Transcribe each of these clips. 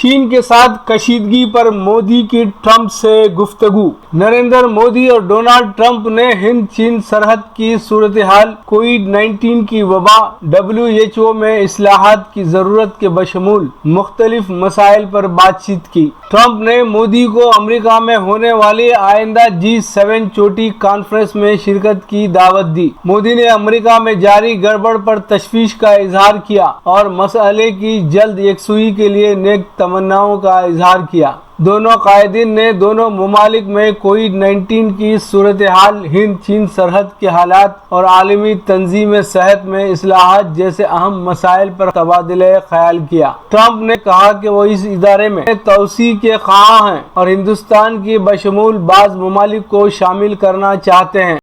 چین کے ساتھ کشیدگی پر مودی کی ٹرمپ سے گفتگو۔ نریندر مودی اور ڈونلڈ ٹرمپ نے ہند چین سرحد کی صورتحال، کووڈ-19 کی وبا، WHO میں اصلاحات کی ضرورت کے بشمول مختلف مسائل پر بات چیت کی۔ ٹرمپ نے مودی کو امریکہ میں ہونے والی آئندہ G7 چوٹی کانفرنس میں شرکت کی دعوت دی۔ مودی نے امریکہ میں جاری گڑبڑ پر تشویش کا اظہار کیا اور مسئلے کی جلد یکسوئی کے لیے نیک تمناؤں کا اظہار کیا۔ دونوں قائدین نے دونوں ممالک میں کووڈ-19 کی صورتحال، ہند چین سرحد کے حالات اور عالمی تنظیم صحت میں اصلاحات جیسے اہم مسائل پر تبادلہ خیال کیا۔ ٹرمپ نے کہا کہ وہ اس ادارے میں توسیع کے خواہاں ہیں اور ہندوستان کی بشمول بعض ممالک کو شامل کرنا چاہتے ہیں۔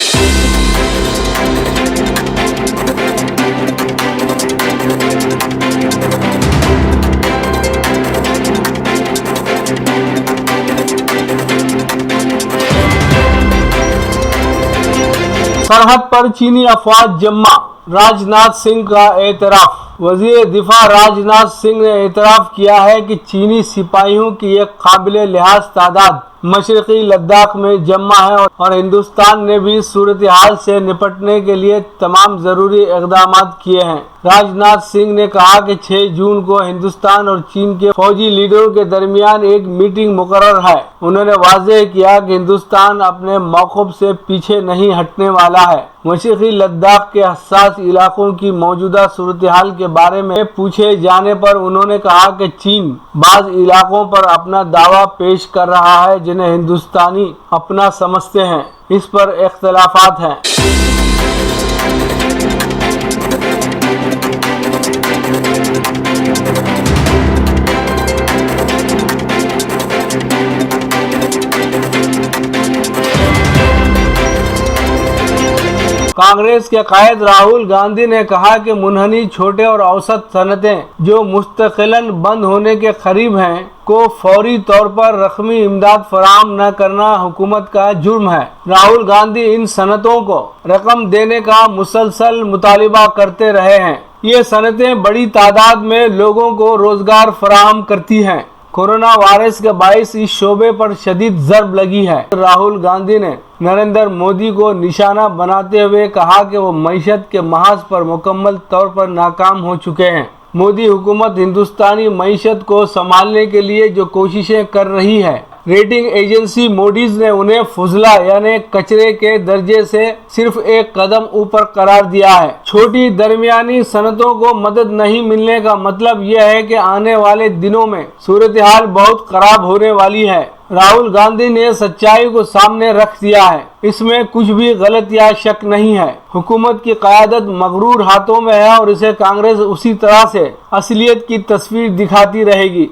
سرحد پر چینی افواج جمع، راج ناتھ سنگھ کا اعتراف۔ وزیر دفاع راج ناتھ سنگھ نے اعتراف کیا ہے کہ چینی سپاہیوں کی ایک قابل لحاظ تعداد مشرقی لداخ میں جمع ہے اور ہندوستان نے بھی صورتحال سے نپٹنے کے لیے تمام ضروری اقدامات کیے ہیں۔ راج ناتھ سنگھ نے کہا کہ 6 جون کو ہندوستان اور چین کے فوجی لیڈروں کے درمیان ایک میٹنگ مقرر ہے۔ انہوں نے واضح کیا کہ ہندوستان اپنے موقف سے پیچھے نہیں ہٹنے والا ہے۔ مشرقی لداخ کے حساس علاقوں کی موجودہ صورتحال کے بارے میں پوچھے جانے پر انہوں نے کہا کہ چین بعض علاقوں پر اپنا دعویٰ پیش کر رہا ہے جنہیں ہندوستانی اپنا سمجھتے ہیں، اس پر اختلافات ہیں۔ کانگریس کے قائد راہل گاندھی نے کہا کہ منحنی چھوٹے اور اوسط صنعتیں جو مستقلاً بند ہونے کے قریب ہیں کو فوری طور پر رقمی امداد فراہم نہ کرنا حکومت کا جرم ہے۔ راہل گاندھی ان صنعتوں کو رقم دینے کا مسلسل مطالبہ کرتے رہے ہیں۔ یہ صنعتیں بڑی تعداد میں لوگوں کو روزگار فراہم کرتی ہیں۔ کورونا وائرس کے باعث اس شعبے پر شدید ضرب لگی ہے۔ راہل گاندھی نے نریندر مودی کو نشانہ بناتے ہوئے کہا کہ وہ معیشت کے محاذ پر مکمل طور پر ناکام ہو چکے ہیں۔ مودی حکومت ہندوستانی معیشت کو سنبھالنے کے لیے جو کوششیں کر رہی ہے، ریٹنگ ایجنسی موڈیز نے انہیں فضلہ یعنی کچرے کے درجے سے صرف ایک قدم اوپر قرار دیا ہے۔ چھوٹی درمیانی صنعتوں کو مدد نہیں ملنے کا مطلب یہ ہے کہ آنے والے دنوں میں صورتحال بہت خراب ہونے والی ہے۔ راہل گاندھی نے سچائی کو سامنے رکھ دیا ہے، اس میں کچھ بھی غلط یا شک نہیں ہے۔ حکومت کی قیادت مغرور ہاتھوں میں ہے اور اسے کانگریس اسی طرح سے اصلیت کی تصویر دکھاتی رہے گی۔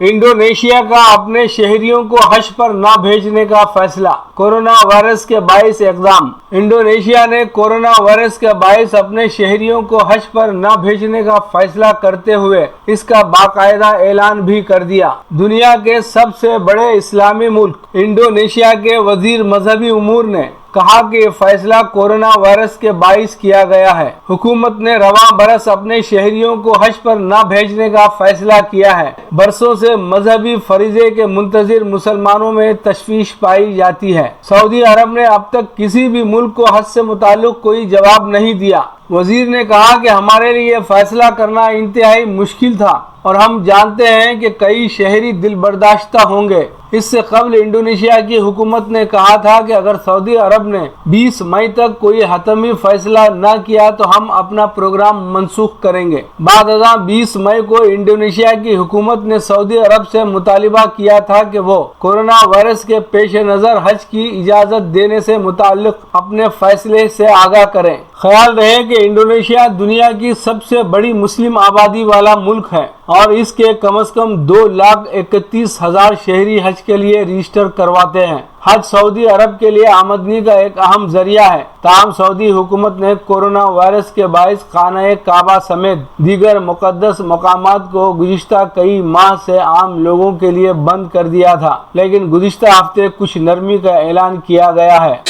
انڈونیشیا کا اپنے شہریوں کو حج پر نہ بھیجنے کا فیصلہ، کورونا وائرس کے باعث اقدام۔ انڈونیشیا نے کورونا وائرس کے باعث اپنے شہریوں کو حج پر نہ بھیجنے کا فیصلہ کرتے ہوئے اس کا باقاعدہ اعلان بھی کر دیا۔ دنیا کے سب سے بڑے اسلامی ملک انڈونیشیا کے وزیر مذہبی امور نے کہا کہ یہ فیصلہ کورونا وائرس کے باعث کیا گیا ہے۔ حکومت نے رواں برس اپنے شہریوں کو حج پر نہ بھیجنے کا فیصلہ کیا ہے۔ برسوں سے مذہبی فریضے کے منتظر مسلمانوں میں تشویش پائی جاتی ہے۔ سعودی عرب نے اب تک کسی بھی ملک کو حج سے متعلق کوئی جواب نہیں دیا۔ وزیر نے کہا کہ ہمارے لیے یہ فیصلہ کرنا انتہائی مشکل تھا اور ہم جانتے ہیں کہ کئی شہری دل برداشتہ ہوں گے۔ اس سے قبل انڈونیشیا کی حکومت نے کہا تھا کہ اگر سعودی عرب نے 20 مئی تک کوئی حتمی فیصلہ نہ کیا تو ہم اپنا پروگرام منسوخ کریں گے۔ بعد ازاں 20 مئی کو انڈونیشیا کی حکومت نے سعودی عرب سے مطالبہ کیا تھا کہ وہ کورونا وائرس کے پیش نظر حج کی اجازت دینے سے متعلق اپنے فیصلے سے آگاہ کریں۔ ख्याल रहे कि इंडोनेशिया दुनिया की सबसे बड़ी मुस्लिम आबादी वाला मुल्क है और इसके कम से कम 2,31,000 शहरी हज के लिए रजिस्टर करवाते हैं। हज सऊदी अरब के लिए आमदनी का एक अहम जरिया है। ताहम सऊदी हुकूमत ने कोरोना वायरस के बाइस खाना काबा समेत दीगर मुकद्दस मकामात को गुज़िश्ता कई माह से आम लोगों के लिए बंद कर दिया था, लेकिन गुज़िश्ता हफ्ते कुछ नरमी का ऐलान किया गया है।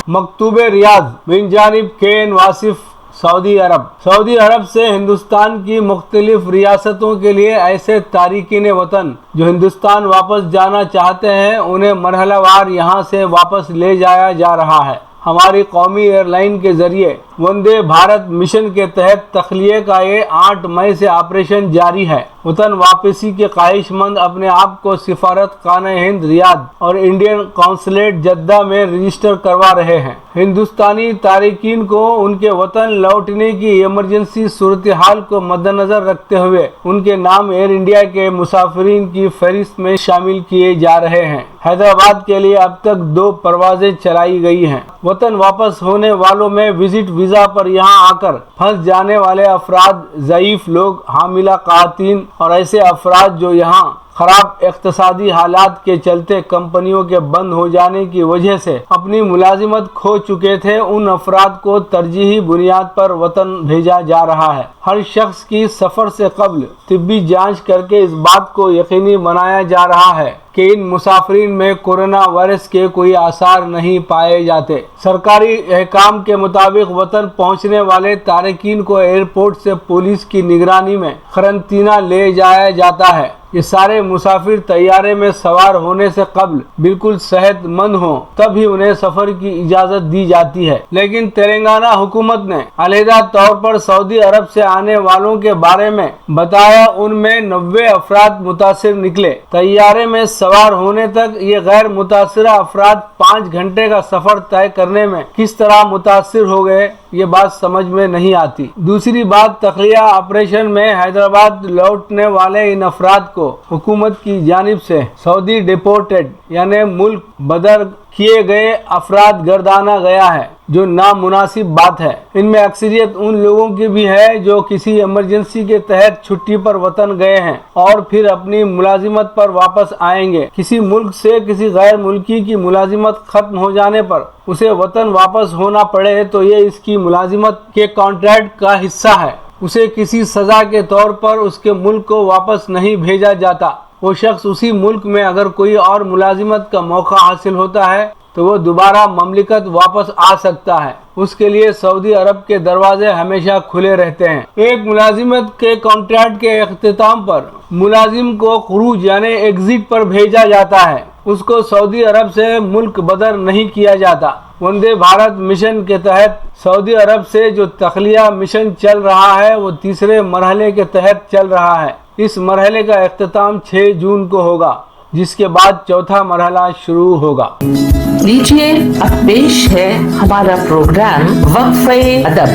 मकतूबे रियाज बिन जानिब केन वासिफ सऊदी अरब से हिंदुस्तान की मुख्तलिफ रियासतों के लिए ऐसे तारिकीन वतन जो हिंदुस्तान वापस जाना चाहते हैं उन्हें मरहलावार यहाँ से वापस ले जाया जा रहा है। हमारी कौमी एयरलाइन के जरिए वंदे भारत मिशन के तहत तख्लिये का ये 8 मई से ऑपरेशन जारी है। वतन वापसी के ख्वाहिशमंद अपने आप को सिफारत खाने हिंद रियाद और इंडियन कौंसलेट जद्दा में रजिस्टर करवा रहे हैं। हिंदुस्तानी तारिकीन को उनके वतन लौटने की इमरजेंसी सूरत हाल को मद्देनजर रखते हुए उनके नाम एयर इंडिया के मुसाफिरीन की फहरिस्त में शामिल किए जा रहे हैं। हैदराबाद के लिए अब तक 2 परवाजें चलाई गई हैं। वतन वापस होने वालों में विजिट वीजा पर यहाँ आकर फंस जाने वाले अफराद, ज़ईफ लोग, हामिला ख़वातीन और ऐसे अफराद जो यहाँ खराब इक़्तिसादी हालात के चलते कंपनियों के बंद हो जाने की वजह से अपनी मुलाजिमत खो चुके थे, उन अफराद को तरजीही बुनियाद पर वतन भेजा जा रहा है। हर शख्स की सफ़र से कब्ल तिब्बी जांच करके इस बात को यकीनी बनाया जा रहा है कि इन मुसाफिरीन में कोरोना वायरस के कोई आसार नहीं पाए जाते। सरकारी अहकाम के मुताबिक वतन पहुंचने वाले तारिकीन को एयरपोर्ट से पुलिस की निगरानी में करंतना ले जाया जाता है। ये सारे मुसाफिर तैयारे में सवार होने से कब्ल बिल्कुल सेहतमंद हों तब ही उन्हें सफर की इजाजत दी जाती है। लेकिन तेलंगाना हुकूमत ने अलहदा तौर पर सऊदी अरब से आने वालों के बारे में बताया, उनमें 90 अफराद मुतासिर निकले। तैयारे में सवार होने तक ये गैर मुतासिरा अफराद 5 घंटे का सफर तय करने में किस तरह मुतासिर हो गए, ये बात समझ में नहीं आती। दूसरी बात, तख्लिया ऑपरेशन में हैदराबाद लौटने वाले इन अफराद को हुकूमत की जानिब से सऊदी डिपोर्टेड यानी मुल्क बदर किए गए अफराद गर्दाना गया है, जो नामुनासिब बात है। इनमें अक्सरियत उन लोगों की भी है जो किसी इमरजेंसी के तहत छुट्टी पर वतन गए हैं और फिर अपनी मुलाजिमत पर वापस आएंगे। किसी मुल्क से किसी गैर मुल्की की मुलाजिमत खत्म हो जाने पर उसे वतन वापस होना पड़े तो ये इसकी मुलाजिमत के कॉन्ट्रैक्ट का हिस्सा है। उसे किसी सजा के तौर पर उसके मुल्क को वापस नहीं भेजा जाता। वो शख्स उसी मुल्क में अगर कोई और मुलाजिमत का मौका हासिल होता है तो वो दोबारा ममलिकत वापस आ सकता है। उसके लिए सऊदी अरब के दरवाजे हमेशा खुले रहते हैं। एक मुलाजिमत के कॉन्ट्रैक्ट के इख्तिताम पर मुलाजिम को खुरूज यानी एग्जिट पर भेजा जाता है। उसको सऊदी अरब से मुल्क बदर नहीं किया जाता। वंदे भारत मिशन के तहत सऊदी अरब से जो तख्लिया मिशन चल रहा है वो तीसरे मरहले के तहत चल रहा है। इस मरहले का इख्तिताम 6 जून को होगा, जिसके बाद चौथा मरहला शुरू होगा। लीजिए अब पेश है हमारा प्रोग्राम वक्फ़े अदब।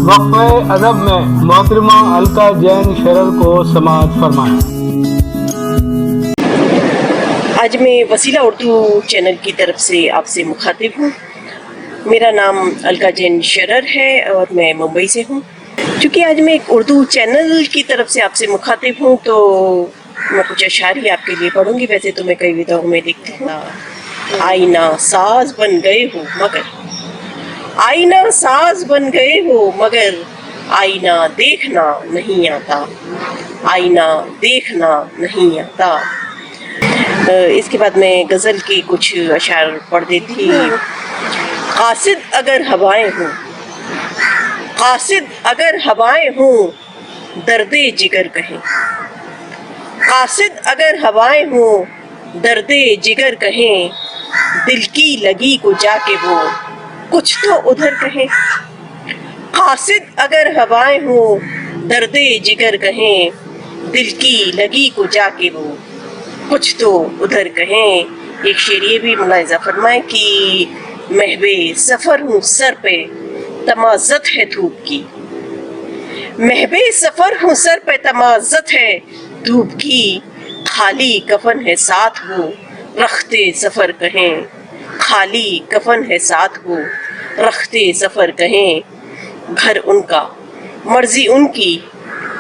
वक्फ़े अदब में मोहतरमा अलका जैन शरर को समाअत फरमाएं। आज मैं वसीला उर्दू चैनल की तरफ से आपसे मुखातिब हूँ। मेरा नाम अलका जैन शरर है और मैं मुंबई से हूँ। चूँकि आज मैं एक उर्दू चैनल की तरफ से आपसे मुखातिब हूँ तो मैं कुछ अशारी आपके लिए पढ़ूंगी। वैसे तो मैं कई विधाओं में लिखती हूँ। आईना साज बन गए हो मगर, आईना साज बन गए हो मगर आईना देखना नहीं आता, आईना देखना नहीं आता। इसके बाद मैं गज़ल की कुछ अशार पढ़ देती। कासिद अगर हवाएं हों, कासिद अगर हवाएं हों दर्दे जिगर कहें, कासिद अगर हवाएं हों दर्दे जिगर कहें, दिल की लगी को जाके वो कुछ तो उधर कहें। कासिद अगर हवाएं हों दर्दे जिगर कहें, दिल की लगी को जाके वो कुछ तो उधर कहें। एक शेर ये भी मुलाहिजा फरमाएं कि महवे सफ़र हूँ सर पे, तमाज़त है धूप की, महबे सफर हूँ सर पे तमाज़त है धूप की, खाली कफन है साथ वो रखते सफर कहें, खाली कफन है साथ वो रखते सफर कहें, घर उनका मर्जी उनकी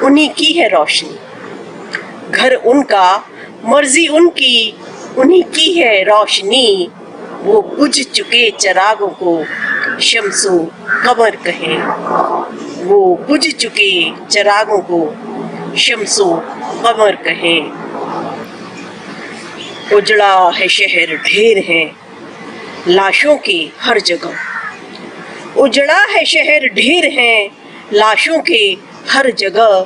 उन्हीं की है रोशनी, घर उनका मर्जी उनकी उन्हीं की है रोशनी, वो बुझ चुके चरागों को शम्सो कमर कहें, वो बुझ चुके चरागों को शम्सो कमर कहें, उजड़ा है शहर ढेर हैं लाशों के हर जगह, उजड़ा है शहर ढेर हैं लाशों के हर जगह,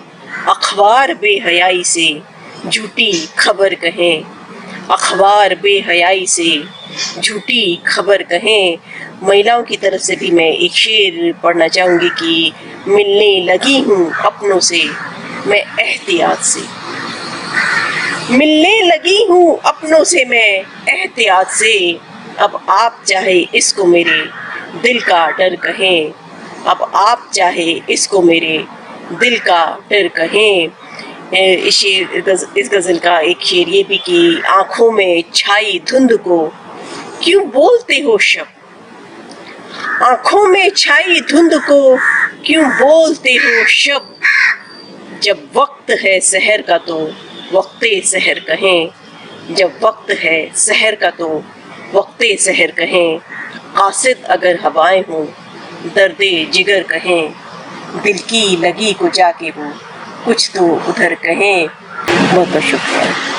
अखबार बेहयाई से झूठी खबर कहें, अखबार बेहयाई से झूठी खबर कहें। महिलाओं की तरफ से भी मैं एक शेर पढ़ना चाहूँगी कि मिलने लगी हूँ अपनों से मैं एहतियात से, मिलने लगी हूँ अपनों से मैं एहतियात से, अब आप चाहे इसको मेरे दिल का डर कहें, अब आप चाहे इसको मेरे दिल का डर कहें। इस गज़ल का एक शेर ये भी कि आँखों में छाई धुंध को क्यों बोलते हो शब, आँखों में छाई धुंध को क्यों बोलते हो शब, जब वक्त है सहर का तो वक्ते सहर कहें, जब वक्त है सहर का तो वक्ते सहर कहें, कासिद अगर हवाएं हों दर्दे जिगर कहें, दिल की लगी को जाके वो कुछ तो उधर कहें। बहुत बहुत शुक्रिया।